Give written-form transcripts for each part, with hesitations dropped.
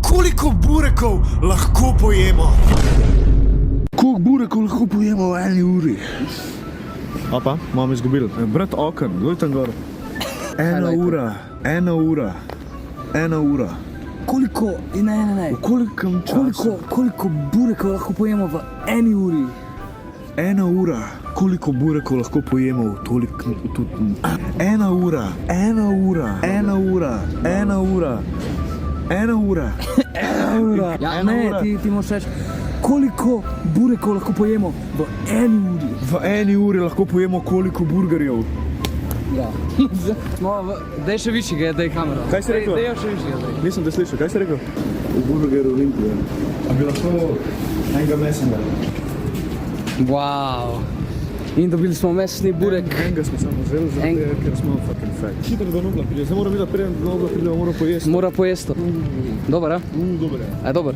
koliko burekov lahko pojemo? Koliko burekov lahko pojemo v 1 uri? Opa, imamo izgubili. Brat oken, doj tam gor. 1 ura, 1 ura, 1 ura. Koliko, ne. V kolikem času? Koliko burekov lahko pojemo v 1 uri? 1 ura. Koliko burekov lahko pojemo v tolikem... 1 ura, 1 ura, 1 ura, 1 ura, 1 ura. 1 ura. Ja, ne, ti moraš reči, koliko burekov lahko pojemo v 1 uri? V 1 uri lahko pojemo koliko burgerjev. Ja. Daj še višjega, daj kamero. Kaj si rekel? Daj še višjega, daj. Nisem te slišal, kaj si rekel? V burgeru Olimpije. A bi lahko enega mesnega? Wow. In dobili smo mesni burek. Enega smo samo vzeli, zato ker smo fucking fat. Hitro do Nobla pride, zdaj mora biti, da preden do Nobla pride, mora pojesti. Mora pojesti. Dobar, a? Dober je. A je dober?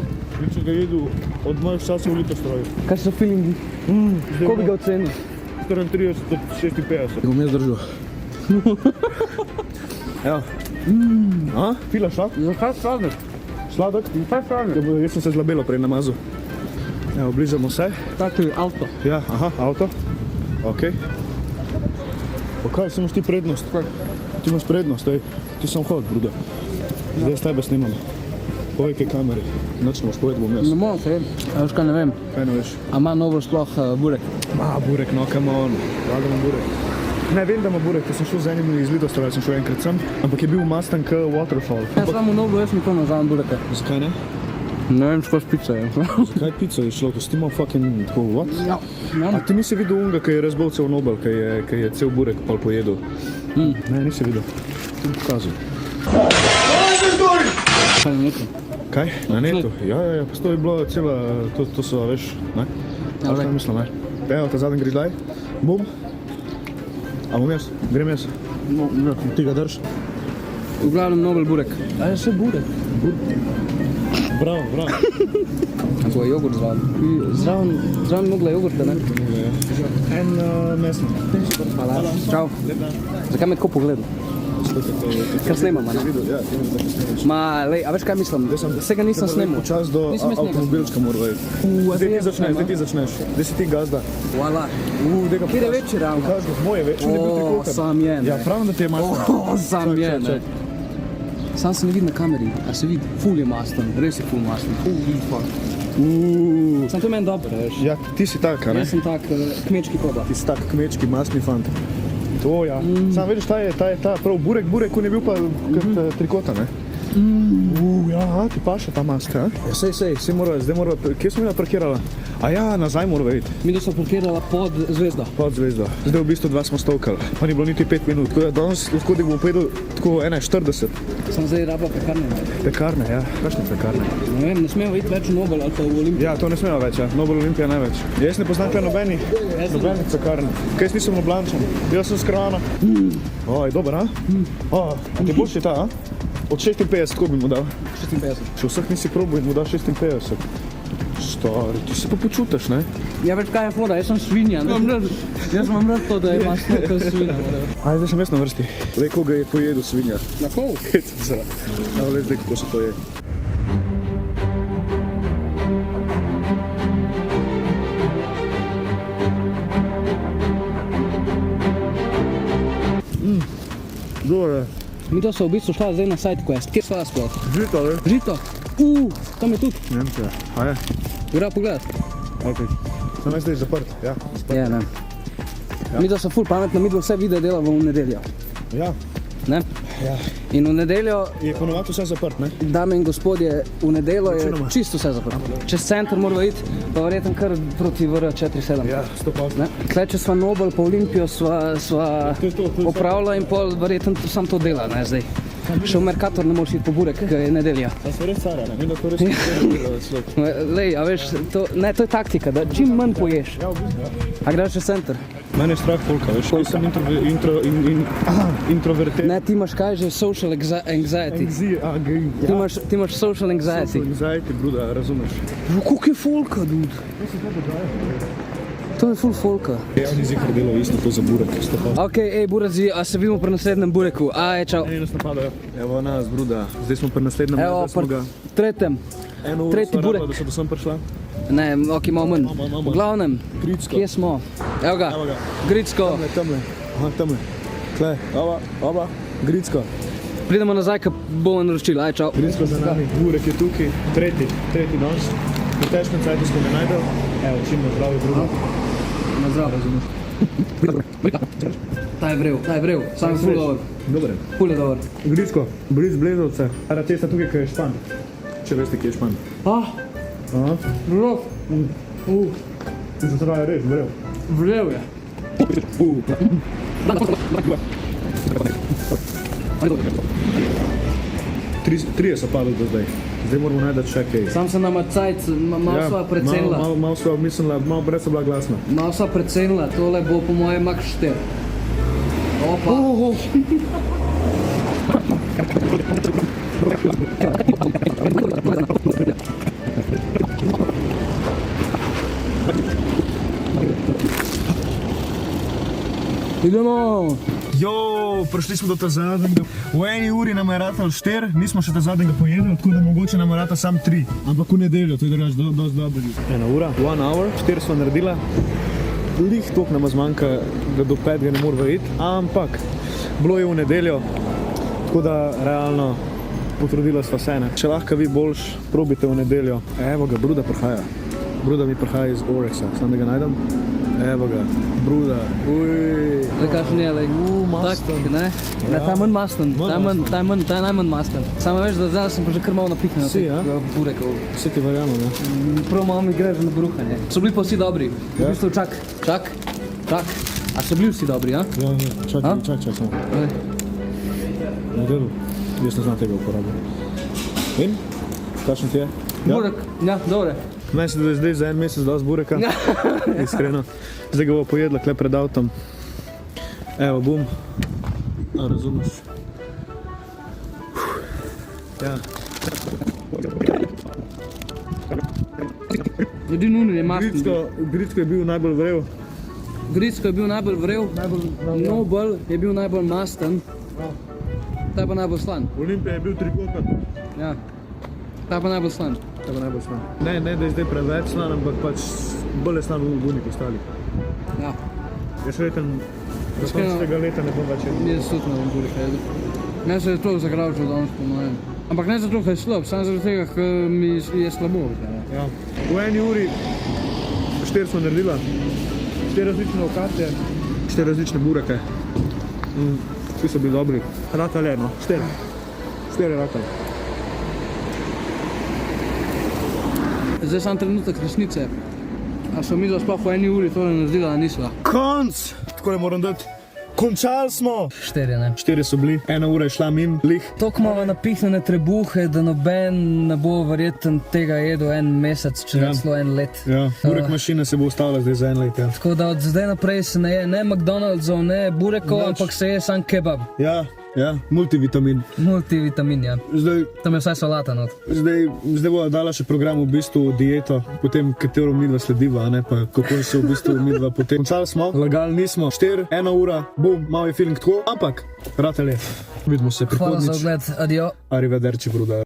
Če ga jedu od mojih časov v Litostroju. Kaj so feelingi? Kako bi ga ocenil? 34 do 56. Bom jaz držal. Evo. A? Pila šlak? Zakaj sladek? Sladek? Kaj sladek? Jaz sem se zlabelo prej namazal. Evo, bližamo se. Taki avto. Ja, aha, avto. Okej. Kaj, si imaš ti prednost? Ti imaš prednost, ej. Ti sam hod, bruda. Zdaj s tebe snimam. Povej kaj kameri. Nič ne moš povedati, bom jaz. Ne morem se vem. A veš kaj ne vem? Kaj ne veš? A ima novo sploh burek? Burek, no, come on. Valjda ima burek. Ne, vem, da ima burek, ker sem šel z enim iz Litostroja, sem šel enkrat sem, ampak je bil mastan k Waterfall. Ja, samo novo, jaz nikoli ne znam bureka. Zakaj ne? Ne vem, skozi pica je. Kaj pico je šlo, ko si ti imel fucking tako, what? Ja. A ti nisi videl unga, ki je razbol cel Nobel, ki je cel burek pol pojedel? Ne, nisi videl. Ti bi pokazal. Kaj na netu? Kaj? Na netu? Ja, pa to je bilo cela, to so, veš, ne? Ja, Kaj mislim, ne? Evo, ta zadnji greš daj. Bum. A bom jaz? Grem jaz? No, Ti ga drž? v glavnem Nobel burek. A je še burek? Bravo. Kako je jogurt zraven? Zraven mogla jogurta, ne? En mesni. Hvala. Čau. Zakaj me tako pogledal? Ker snemamo, ne? Ja, ti vidim, da ti snemaš. Ma, lej, a veš kaj mislim? Vsega nisem snemal. Počas do Nisem jaz avtomobilčka mora iti. Zdaj ti začneš. Zdaj si ti gazda. Hvala. Kjer je večji ravno? Kažu, moj je večji, ne bil ti kolikor. Sam je, ne? Ja, pravim, da ti je masno. Sam je, ne? Sam se ne vidi na kameri, a se vidi, ful je masten, res je ful masten. Holy fuck. Sam to je meni dobro, veš. Ja, ti si tak, a ne? Jaz sem tak kmečki koba. Ti si tak kmečki, masni fant. To ja. Sam vidiš, ta je prav burek, on je bil pa kot trikota, ne? Ja, ti paše ta maska, a? Ja, sej, zdaj mora, kje smo mi parkirala? A ja, nazaj mora iti. Mi da smo parkirala pod zvezdo. Pod zvezdo. Zdaj v bistvu 2 smo stolkali, pa ni bilo niti 5 minut, tako da danes lahko da bomo pojedel tako 41. Sem zdaj raba pekarne. Pekarne, ja. Kakšne pekarne? Ne vem, ne smemo iti več v Nobel ali pa v Olimpijo. Ja, to ne smemo več, ja. Nobel Olimpija največ. Jaz ne poznam kaj nobenih pekarne. Kaj jaz nisem Ljubljančan? Jaz sem s Krana. Oj, dober, a? A ti boljši ta, a? Od 56, ko bi mu dal? 56. Če vseh nisi probal in mu dal 56. Stari, ti se pa počutiš, ne? Ja, veš kaj je fora, jaz sem svinja, ne? Jaz imam rad to, da ima snoko svinja. Ajde, zdaj sem jaz na vrsti. Lej, koga je pojedel svinja? Na kol? Evo, lej, zdaj, kako se to je. Dobro je. Mi to so v bistvu šla zdaj na side quest. Kje sva sploh? Žito, le? Žito! Tam je tudi. Nemče. A je? Gre pogledat. Ok. Sam jaz zdaj zaprt, ja. Je, ne. Mi to so ful pametno, mi vse videe delamo v nedeljo. Ja. Ne? Ja. In v nedeljo, Je ponovadi vse zaprt, ne? dame in gospodje, v nedeljo je Večinoma. čisto vse zaprto. Čez center moramo iti, pa verjetno kar proti VR47. Ja, 100%. Tle, če sva Nobel pa Olimpijo sva To je to. opravila in pol verjetno sam to dela, ne, zdaj. Še v Mercator ne moreš iti po burek, ker je nedelja. A so res cara, ne? Mi da to res ne Lej, a veš, to je taktika, da čim manj poješ. A greš v center? Mene je strah polka, veš, ko sem introvertiran. Ne, ti imaš kaj že social anxiety. Ti imaš social anxiety. Anxiety, bruda, razumeš? Koliko je folka, dude? To je full folka. Oni zikar delo isto to za burek. Ok, burazi, a se vidimo pri naslednjem bureku. Aj, čau. Eni nas napadajo. Evo nas, bruda. Zdaj smo pri naslednjem, Evo, smo ga. tretjem. Eno uro tretji sva burek. rabila, da so do sem prišla. Ne, ok, malo manj. Malo. V glavnem, Gricko. kje smo? Evo ga, Evo ga. Gricko. Tamle. Aha, tamle. Tle, oba, Gricko. Pridemo nazaj, ko bomo naročili. Aj, čau. Gricko za nami, burek je tukaj, tretji danes. V težkem cajtu smo ga najdel. Evo, čim na zdravje, bruda. Na zdrav. Ta je vrel, sam ful dober. Dobre. Ful je dober. Gricko, bliz Blezovce. Ara cesta tukaj, kaj je Špan. Če veste, kje je Špan. Ah, Aha. vrel. Ti se pravi res, vrel. Vrel je. Trije so padli do zdaj. Zdaj moramo najti še kaj. Sam sem nama cajt, malo sva precenila. Malo sva mislila, malo brez bila glasna. Malo sva precenila, tole bo po mojem mak 4. Opa. Idemo! Jo, prišli smo do ta zadnjega. V eni uri nam je ratal 4, nismo še ta zadnjega pojedli, tako da mogoče nam je rata sam 3. Ampak v nedeljo, to je drugač dosti dobro. 1 ura, 1 hour, 4 smo naredila. Lih toliko nam zmanjka, da do 5 ne moramo iti, ampak bilo je v nedeljo, tako da realno potrudila sva se. Če lahko vi boljš, probite v nedeljo. Evo ga, Bruda prihaja. Bruda mi prihaja iz Orexa, sam da ga najdem. Evo ga, Bruda, uj. Zdaj kakšen je, lej, maslen. tak, ne? Ne, ta je manj masten, ta je najmanj masten. Samo veš, da zdaj sem pa že kar malo napihnjen. Si, ja? Burekov. Vse ti verjamem, ne? Prav malo mi gre že na bruhanje. So bili pa vsi dobri. V bistvu čak. A so bili vsi dobri, ja? Ja, čak samo. Na delu, jaz ne znam tega uporabljati. In? Kakšen ti je? Burek, ja, dobre. Meni se da je zdaj za en mesec dosti bureka, iskreno. Zdaj ga bo pojedla kle pred avtom. Evo, bum. A, razumeš? Ja. Edino je masten. Gricko je bil najbolj vrel. Gricko je bil najbolj vrel, Nobel je bil najbolj masten. Ta je pa najbolj slan. Olimpija je bil trikokrat. Ja. Ta je pa najbolj slan. Ne, da je zdaj preveč slan, ampak pač bolj je slan v bunih ostalih. Ja. Jaz rekel, da konc tega leta ne bom več jedel. Jaz tudi ne bom bureka jedel. Ne se je to zagravčil danes po mojem. Ampak ne zato, ker je slab, samo zaradi tega, ker mi je slabo. Ja. V eni uri 4 smo naredila, 4 različne lokacije, 4 različne bureke. Vsi so bili dobri. Ratale, no, 4 ratale. Zdaj sam trenutek resnice. A so mi sploh v eni uri tole naredila, a nisva? Konc! Tako ne moram dati. Končali smo! 4, ne? 4 so bili, 1 ura je šla min, lih. Toliko imamo napihnjene trebuhe, da noben ne bo verjetno tega jedel en mesec, če ne celo en let. Ja, burek mašina se bo ustavila zdaj za 1 let, ja. Tako da od zdaj naprej se ne je ne McDonald'sov, ne burekov, ampak se je sam kebab. Ja, multivitamin. Multivitamin, ja. Zdaj, Tam je vsaj solata not. zdaj bo dala še program v bistvu dieto, potem katero midva slediva, a ne pa kako se v bistvu midva potem. Končali smo, lagali nismo, 4, 1 ura, bum, malo je feeling tako, ampak ratele. Vidimo se Hvala za prihodnič. ogled, adijo. Arrivederci, Bruda.